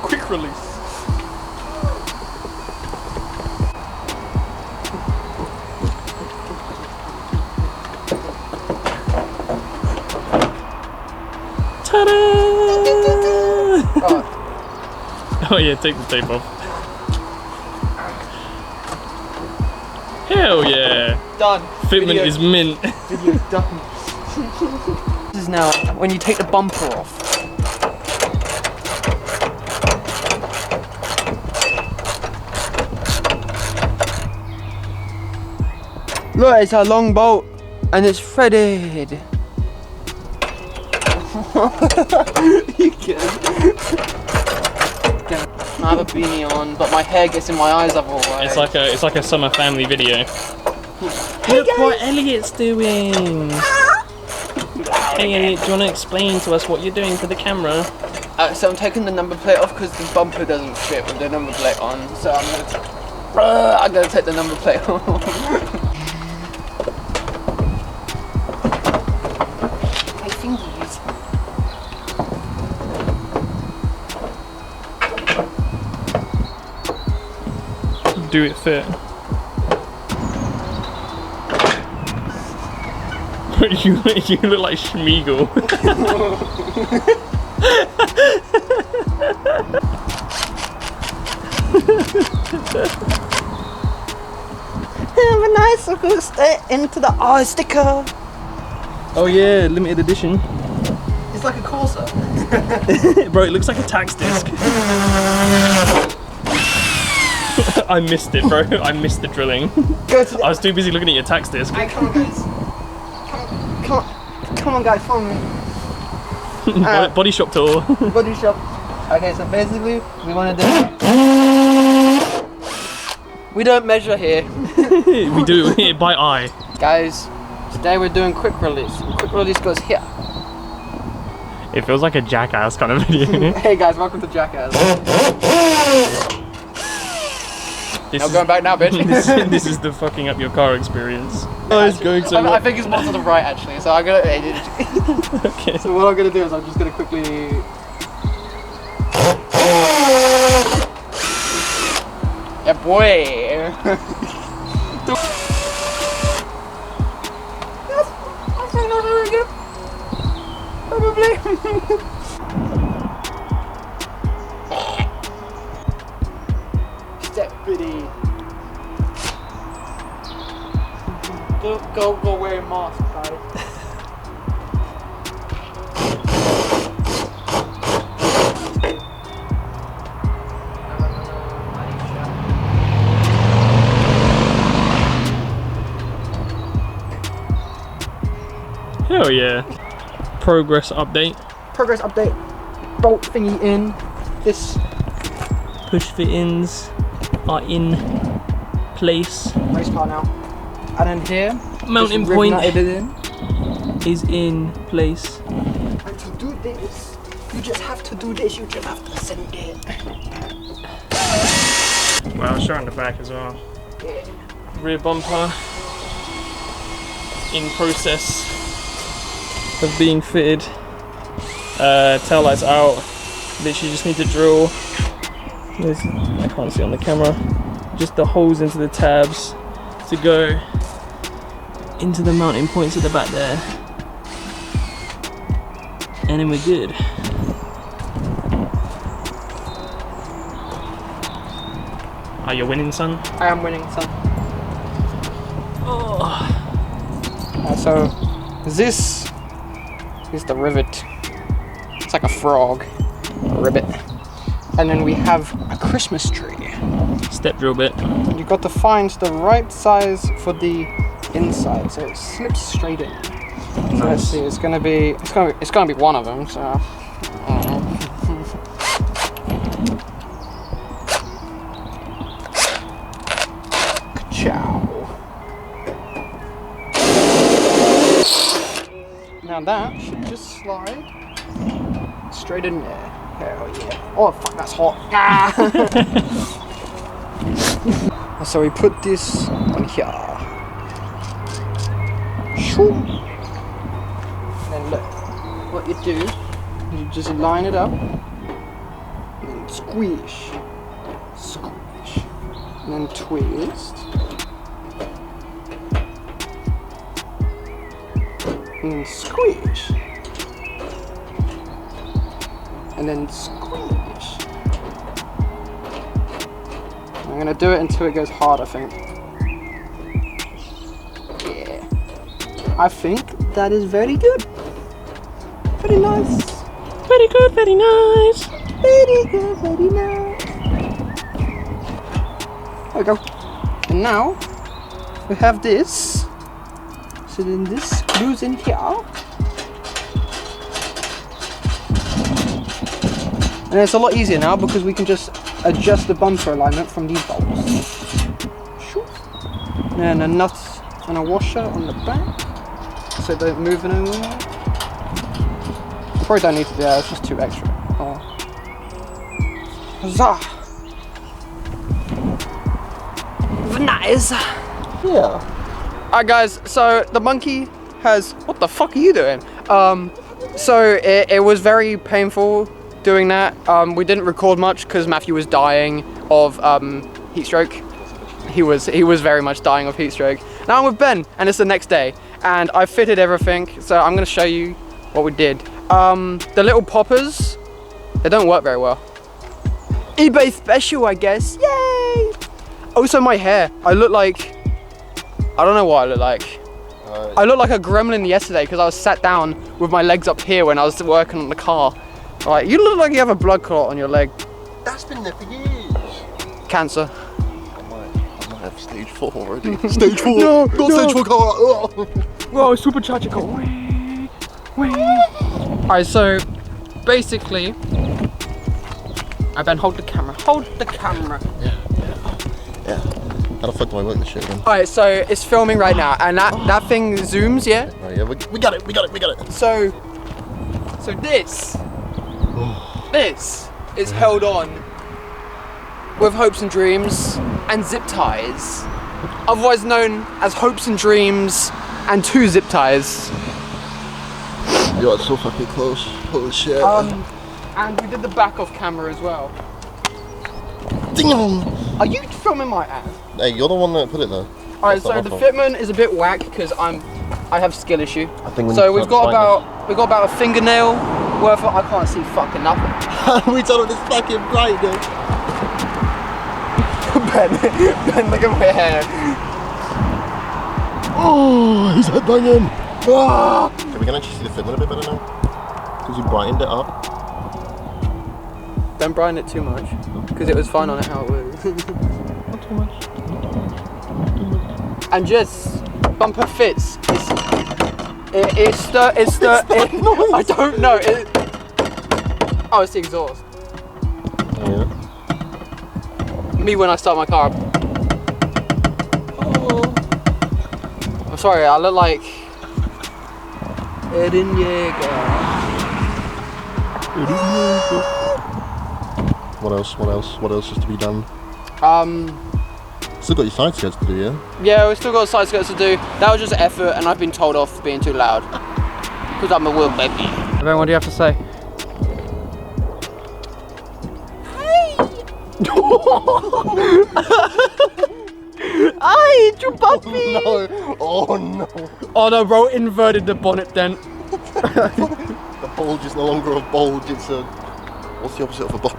Quick release. Ta-da! Oh yeah, take the tape off. Hell yeah! Done. Fitment is mint. Video's done. This is now when you take the bumper off. Look, it's a long bolt and it's threaded. You kidding? I have a beanie on, but my hair gets in my eyes otherwise. It's like a summer family video. Look what Elliot's doing. Hey Elliot, do you want to explain to us what you're doing to the camera? So I'm taking the number plate off because the bumper doesn't fit with the number plate on. So I'm gonna take the number plate off. My fingers. Do it fit. you look like Schmeagol. Have a nice little step into the eye sticker. Oh yeah, limited edition. It's like a Corsa. Bro, it looks like a tax disc. I missed it, bro. I missed the drilling. Go to the I was too busy looking at your tax disc. Hey, come on, guys. Come on, guys, follow me. Body shop tour. Body shop. Okay, so basically, we want to do. We don't measure here. We do it by eye. Guys, today we're doing quick release. Quick release goes here. It feels like a Jackass kind of video. Hey guys, welcome to Jackass. I'm going back now, bitch. This is the fucking up your car experience. Oh, it's going so well. I think it's more to the right actually, so I'm gonna. Okay. So what I'm gonna do is I'm just gonna quickly. Yeah, boy. That's not very good. Probably. Step bitty. Go wear a mask, guys. Hell yeah. Progress update. Progress update. Bolt thingy in. This Push fittings are in place. race car now. And then here, Mounting just point is in place. And to do this, you just have to do this. You just have to send it. Wow, sure on the back as well. Yeah. Rear bumper in process of being fitted. Tail lights out. Literally just need to drill. I can't see on the camera. Just the holes into the tabs to go into the mounting points at the back there. And then we're good. Are you winning, son? I am winning, son. Oh. So this is the rivet. It's like a frog, a rivet. And then we have a Christmas tree. Step drill bit. And you've got to find the right size for the inside, so it slips straight in. So let's see. It's gonna be one of them. So. I don't know. Ka-chow. Now that should just slide straight in there. Hell yeah. Oh fuck, that's hot. Ah. So we put this on here. And then look, what you do is you just line it up and then squish, and then twist, and then squish, and then squish. I'm gonna do it until it goes hard, I think. Yeah. I think that is very good. Very nice. Very good, very nice. Very good, very nice. There we go. And now we have this. So then this glues in here. And it's a lot easier now because we can just adjust the bumper alignment from these bolts. And a nut and a washer on the back so they don't move anymore. Probably don't need to do that, it's just too extra. Oh. Huzzah! Nice! Yeah. Alright guys, so the monkey has... What the fuck are you doing? So it was very painful doing that. We didn't record much because Matthew was dying of heat stroke. He was very much dying of heat stroke. Now I'm with Ben and it's the next day and I fitted everything, so I'm gonna show you what we did. The little poppers, they don't work very well. eBay special, I guess. Yay! Also my hair, I look like, I don't know what I look like. I looked like a gremlin yesterday because I was sat down with my legs up here when I was working on the car. Like, you look like you have a blood clot on your leg. That's been there for years. Cancer. I might have stage 4 already. Stage 4. No, Got no. stage 4 car. Whoa, super charger go. Alright, so basically, Ben, hold the camera. Hold the camera. Yeah. How the fuck do I work this shit again? Alright, so it's filming right now, and that thing zooms, yeah? Oh yeah, we got it. So this is held on with hopes and dreams and zip ties, otherwise known as hopes and dreams and 2 zip ties. Yo, it's so fucking close. Holy shit. And we did the back off camera as well. Ding. Are you filming my ass? Hey, you're the one that put it there. Alright, so the fitment is a bit whack because I have skill issue. I think So we've got about a fingernail worth of, I can't see fucking nothing. we told him it's fucking bright, dude. Ben, look at my hair. Oh, he's headbanging. Ah. Okay, we can actually see the fitment a bit better now. Because we brightened it up. Don't brighten it too much, because it was fine on it how it was. Not too much. And just bumper fits. It's I don't know. Oh, it's the exhaust. Yeah. Me when I start my car up. Oh. I'm sorry, I look like Eden Yeager. What else is to be done? Still got your side skirts to do, yeah? Yeah, we've still got side skirts to do. That was just effort, and I've been told off for being too loud. Because I'm a wheel baby. Ben, what do you have to say? Hi, you puppy! No. Oh no. Oh no, bro, inverted the bonnet dent. The bulge is no longer a bulge, it's a... What's the opposite of a bulge?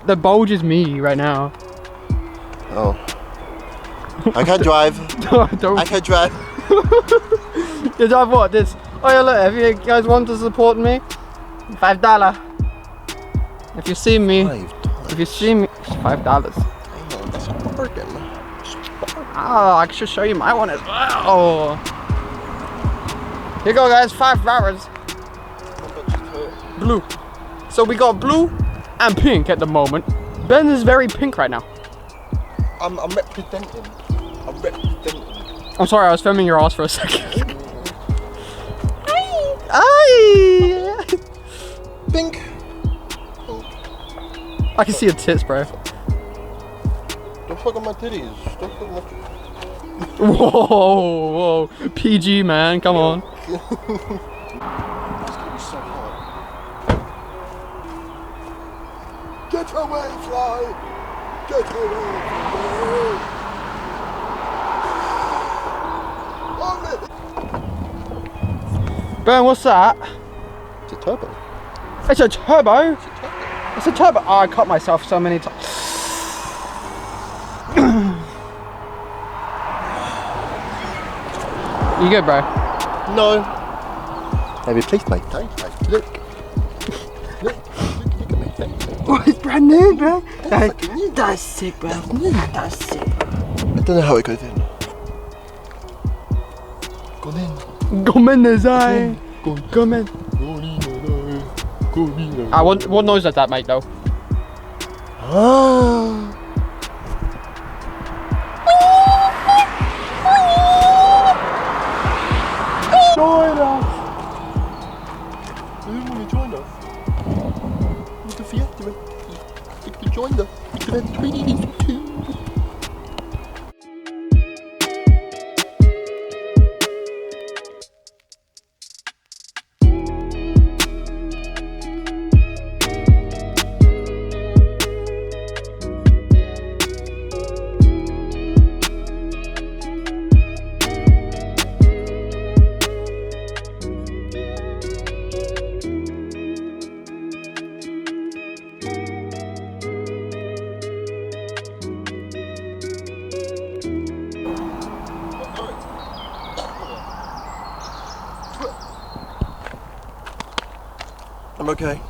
The bulge is me right now. Oh. I can't drive. Don't. I can't drive. You drive what? This? Oh yeah, look, if you guys want to support me, $5. If you see me, if you see me, it's $5. I know, that's a bargain. Oh, I should show you my one as well. Here you go, guys, $5. Blue. So we got blue and pink at the moment. Ben is very pink right now. I'm representing. I'm sorry, I was filming your ass for a second. Hi! Pink. I can see your tits, bro. Do Don't fuck on my titties. Don't fuck on my Whoa, PG man, come on. It's gonna be so hot. Get away, fly! Get away! Ben, what's that? It's a turbo. It's a turbo? It's a turbo. Oh, I cut myself so many times. You good, bro? No. Have you placed my tires? Look. Look at my tires. Oh, it's brand new, bro. That's sick, bro. That's sick. I don't know how it goes in. Gone in. Come in, Zai. Come in. What noise does that make, though? Ah. Join us! Who want to join us? Look at Fiesta. Look at join us. Look at 22. I'm okay.